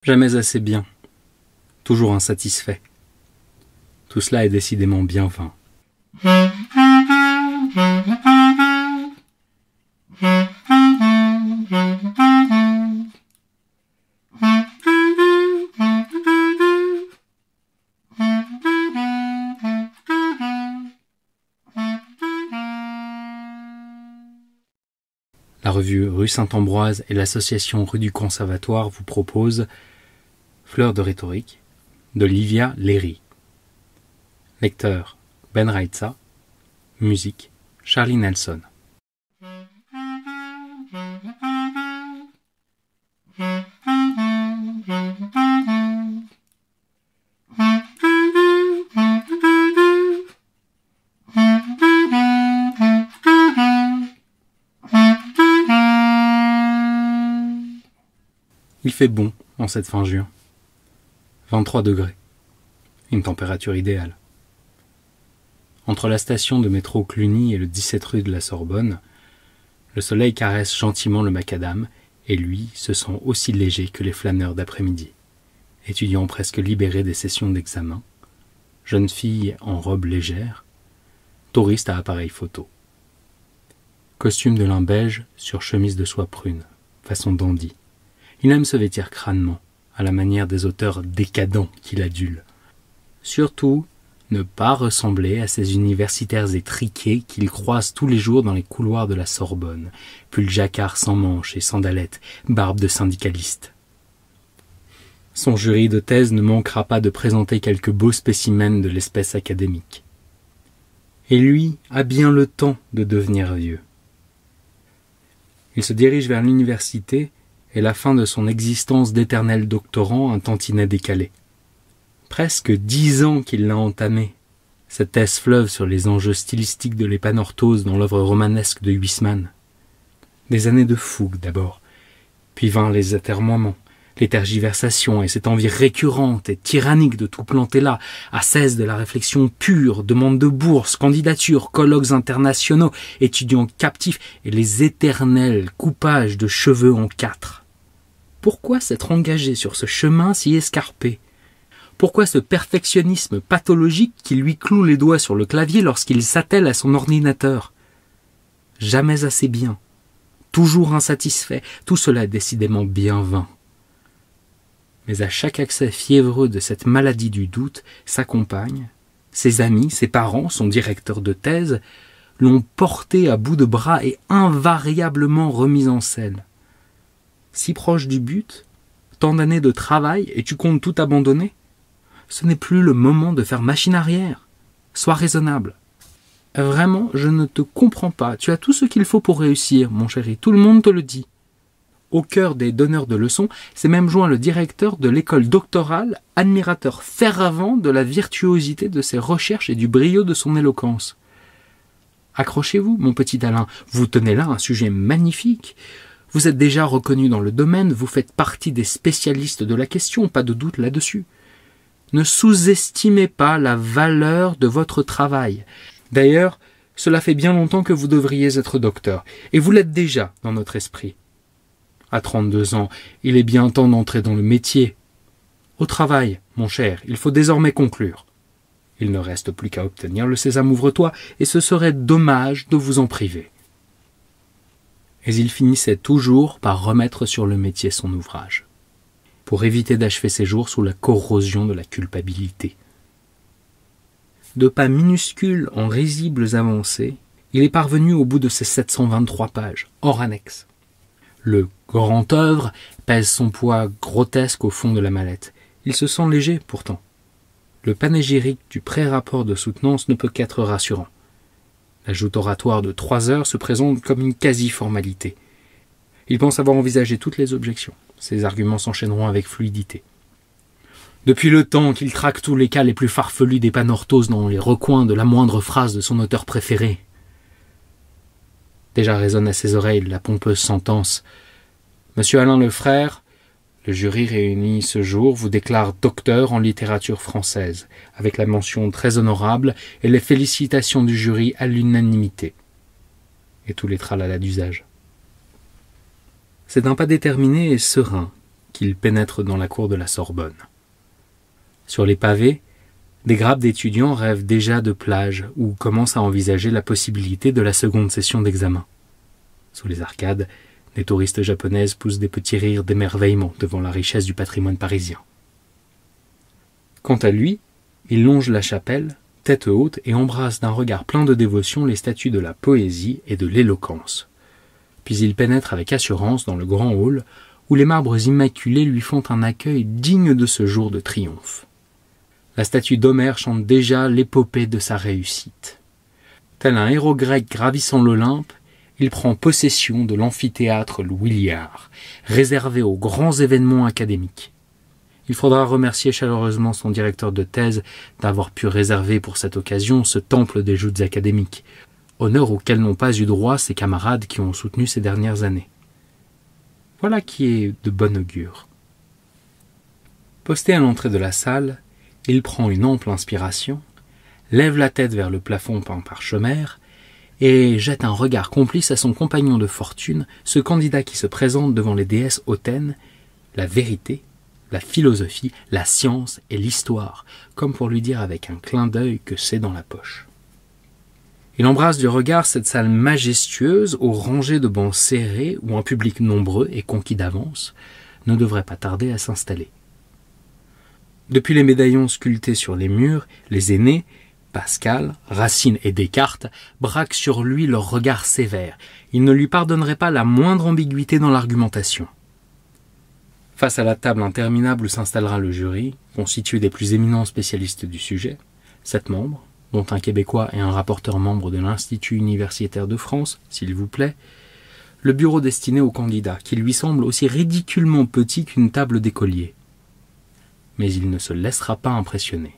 Jamais assez bien, toujours insatisfait. Tout cela est décidément bien vain. La revue Rue Saint-Ambroise et l'association Rue du Conservatoire vous proposent Fleurs de rhétorique de Livia Léry. Lecteur Ben Raitsa. Musique Charlie Nelson. Il fait bon en cette fin juin. 23 degrés. Une température idéale. Entre la station de métro Cluny et le 17 rue de la Sorbonne, le soleil caresse gentiment le macadam et lui se sent aussi léger que les flâneurs d'après-midi. Étudiants presque libérés des sessions d'examen, jeunes filles en robe légère, touristes à appareil photo. Costume de lin beige sur chemise de soie prune, façon dandy. Il aime se vêtir crânement, à la manière des auteurs décadents qu'il adule. Surtout, ne pas ressembler à ces universitaires étriqués qu'il croise tous les jours dans les couloirs de la Sorbonne, pull jacquard sans manches et sandalettes, barbe de syndicaliste. Son jury de thèse ne manquera pas de présenter quelques beaux spécimens de l'espèce académique. Et lui a bien le temps de devenir vieux. Il se dirige vers l'université et la fin de son existence d'éternel doctorant un tantinet décalé. Presque 10 ans qu'il l'a entamé, cette thèse fleuve sur les enjeux stylistiques de l'épanorthose dans l'œuvre romanesque de Huysmans. Des années de fougue d'abord, puis vinrent les atermoiements, les tergiversations et cette envie récurrente et tyrannique de tout planter là, ascèse de la réflexion pure, demande de bourse, candidature, colloques internationaux, étudiants captifs et les éternels coupages de cheveux en 4. Pourquoi s'être engagé sur ce chemin si escarpé? Pourquoi ce perfectionnisme pathologique qui lui cloue les doigts sur le clavier lorsqu'il s'attelle à son ordinateur? Jamais assez bien, toujours insatisfait, tout cela est décidément bien vain. Mais à chaque accès fiévreux de cette maladie du doute, sa compagne, ses amis, ses parents, son directeur de thèse, l'ont porté à bout de bras et invariablement remis en selle. Si proche du but, tant d'années de travail et tu comptes tout abandonner? Ce n'est plus le moment de faire machine arrière. Sois raisonnable. Vraiment, je ne te comprends pas. Tu as tout ce qu'il faut pour réussir, mon chéri. Tout le monde te le dit. Au cœur des donneurs de leçons, s'est même joint le directeur de l'école doctorale, admirateur fervent de la virtuosité de ses recherches et du brio de son éloquence. Accrochez-vous, mon petit Alain, vous tenez là un sujet magnifique. Vous êtes déjà reconnu dans le domaine, vous faites partie des spécialistes de la question, pas de doute là-dessus. Ne sous-estimez pas la valeur de votre travail. D'ailleurs, cela fait bien longtemps que vous devriez être docteur, et vous l'êtes déjà dans notre esprit. À 32 ans, il est bien temps d'entrer dans le métier. Au travail, mon cher, il faut désormais conclure. Il ne reste plus qu'à obtenir le sésame ouvre-toi, et ce serait dommage de vous en priver. Et il finissait toujours par remettre sur le métier son ouvrage, pour éviter d'achever ses jours sous la corrosion de la culpabilité. De pas minuscules en risibles avancées, il est parvenu au bout de ses 723 pages, hors annexe. Le grand œuvre pèse son poids grotesque au fond de la mallette. Il se sent léger, pourtant. Le panégyrique du pré-rapport de soutenance ne peut qu'être rassurant. La joute oratoire de 3 heures se présente comme une quasi-formalité. Il pense avoir envisagé toutes les objections. Ses arguments s'enchaîneront avec fluidité. Depuis le temps qu'il traque tous les cas les plus farfelus d'épanorthose dans les recoins de la moindre phrase de son auteur préféré. Déjà résonne à ses oreilles la pompeuse sentence. Monsieur Alain Lefrère, le jury réuni ce jour vous déclare docteur en littérature française, avec la mention très honorable et les félicitations du jury à l'unanimité. Et tous les tralala d'usage. C'est d'un pas déterminé et serein qu'il pénètre dans la cour de la Sorbonne. Sur les pavés, des grappes d'étudiants rêvent déjà de plage ou commencent à envisager la possibilité de la seconde session d'examen. Sous les arcades, des touristes japonaises poussent des petits rires d'émerveillement devant la richesse du patrimoine parisien. Quant à lui, il longe la chapelle, tête haute, et embrasse d'un regard plein de dévotion les statues de la poésie et de l'éloquence. Puis il pénètre avec assurance dans le grand hall, où les marbres immaculés lui font un accueil digne de ce jour de triomphe. La statue d'Homère chante déjà l'épopée de sa réussite. Tel un héros grec gravissant l'Olympe, il prend possession de l'amphithéâtre Louis Liard, réservé aux grands événements académiques. Il faudra remercier chaleureusement son directeur de thèse d'avoir pu réserver pour cette occasion ce temple des joutes académiques, honneur auquel n'ont pas eu droit ses camarades qui ont soutenu ces dernières années. Voilà qui est de bon augure. Posté à l'entrée de la salle, il prend une ample inspiration, lève la tête vers le plafond peint par Schomer et jette un regard complice à son compagnon de fortune, ce candidat qui se présente devant les déesses hautaines, la vérité, la philosophie, la science et l'histoire, comme pour lui dire avec un clin d'œil que c'est dans la poche. Il embrasse du regard cette salle majestueuse aux rangées de bancs serrés où un public nombreux et conquis d'avance ne devrait pas tarder à s'installer. Depuis les médaillons sculptés sur les murs, les aînés, Pascal, Racine et Descartes, braquent sur lui leur regard sévère. Ils ne lui pardonneraient pas la moindre ambiguïté dans l'argumentation. Face à la table interminable où s'installera le jury, constitué des plus éminents spécialistes du sujet, 7 membres, dont un Québécois et un rapporteur membre de l'Institut universitaire de France, s'il vous plaît, le bureau destiné au candidat, qui lui semble aussi ridiculement petit qu'une table d'écolier. Mais il ne se laissera pas impressionner.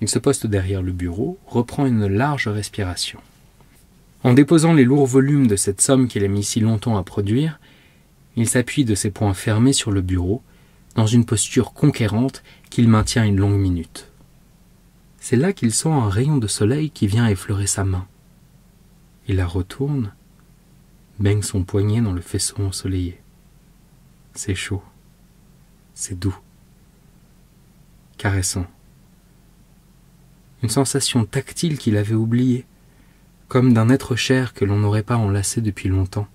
Il se poste derrière le bureau, reprend une large respiration. En déposant les lourds volumes de cette somme qu'il a mis si longtemps à produire, il s'appuie de ses poings fermés sur le bureau, dans une posture conquérante qu'il maintient une longue minute. C'est là qu'il sent un rayon de soleil qui vient effleurer sa main. Il la retourne, baigne son poignet dans le faisceau ensoleillé. C'est chaud. C'est doux, caressant. Une sensation tactile qu'il avait oubliée, comme d'un être cher que l'on n'aurait pas enlacé depuis longtemps.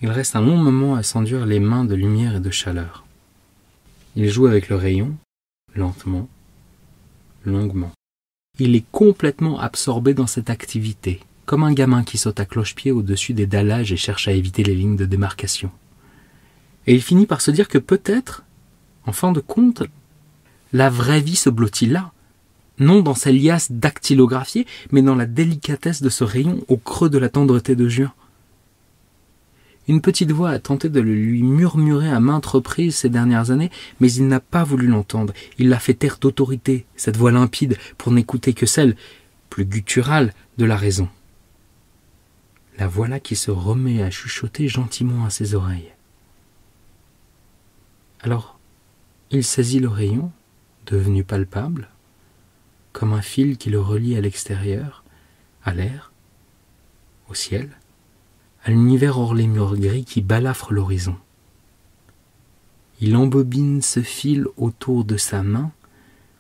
Il reste un long moment à s'enduire les mains de lumière et de chaleur. Il joue avec le rayon, lentement, longuement. Il est complètement absorbé dans cette activité, comme un gamin qui saute à cloche-pied au-dessus des dallages et cherche à éviter les lignes de démarcation. Et il finit par se dire que peut-être, en fin de compte, la vraie vie se blottit là, non dans ces liasses dactylographiées, mais dans la délicatesse de ce rayon au creux de la tendreté de juin. Une petite voix a tenté de le lui murmurer à maintes reprises ces dernières années, mais il n'a pas voulu l'entendre. Il l'a fait taire d'autorité, cette voix limpide, pour n'écouter que celle, plus gutturale, de la raison. La voilà qui se remet à chuchoter gentiment à ses oreilles. Alors, il saisit le rayon, devenu palpable, comme un fil qui le relie à l'extérieur, à l'air, au ciel, à l'univers hors les murs gris qui balafrent l'horizon. Il embobine ce fil autour de sa main,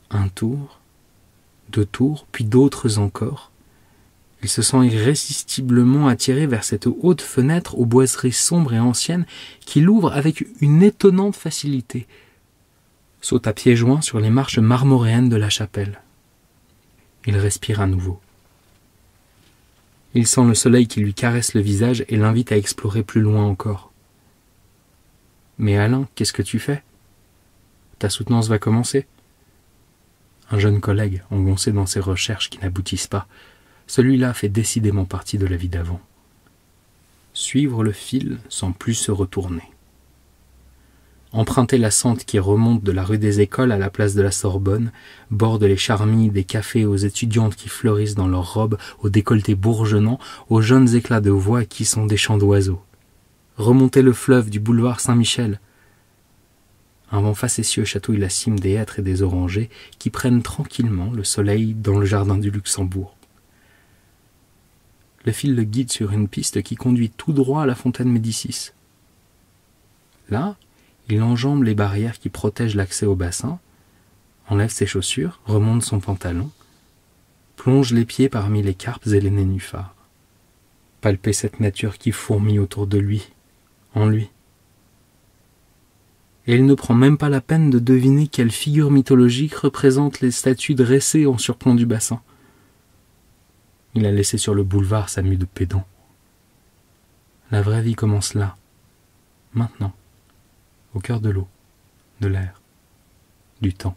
un tour, 2 tours, puis d'autres encore. Il se sent irrésistiblement attiré vers cette haute fenêtre aux boiseries sombres et anciennes qu'il ouvre avec une étonnante facilité. Saute à pieds joints sur les marches marmoréennes de la chapelle. Il respire à nouveau. Il sent le soleil qui lui caresse le visage et l'invite à explorer plus loin encore. « Mais Alain, qu'est-ce que tu fais ? Ta soutenance va commencer ?» Un jeune collègue, engoncé dans ses recherches qui n'aboutissent pas, celui-là fait décidément partie de la vie d'avant. Suivre le fil sans plus se retourner. Emprunter la sente qui remonte de la rue des Écoles à la place de la Sorbonne, borde les charmilles des cafés aux étudiantes qui fleurissent dans leurs robes, aux décolletés bourgeonnants, aux jeunes éclats de voix qui sont des chants d'oiseaux. Remonter le fleuve du boulevard Saint-Michel. Un vent facétieux chatouille la cime des hêtres et des orangers qui prennent tranquillement le soleil dans le jardin du Luxembourg. Le fil le guide sur une piste qui conduit tout droit à la fontaine Médicis. Là, il enjambe les barrières qui protègent l'accès au bassin, enlève ses chaussures, remonte son pantalon, plonge les pieds parmi les carpes et les nénuphars. Palper cette nature qui fourmille autour de lui, en lui. Et il ne prend même pas la peine de deviner quelle figure mythologique représente les statues dressées en surplomb du bassin. Il a laissé sur le boulevard sa mue de pédant. La vraie vie commence là, maintenant, au cœur de l'eau, de l'air, du temps.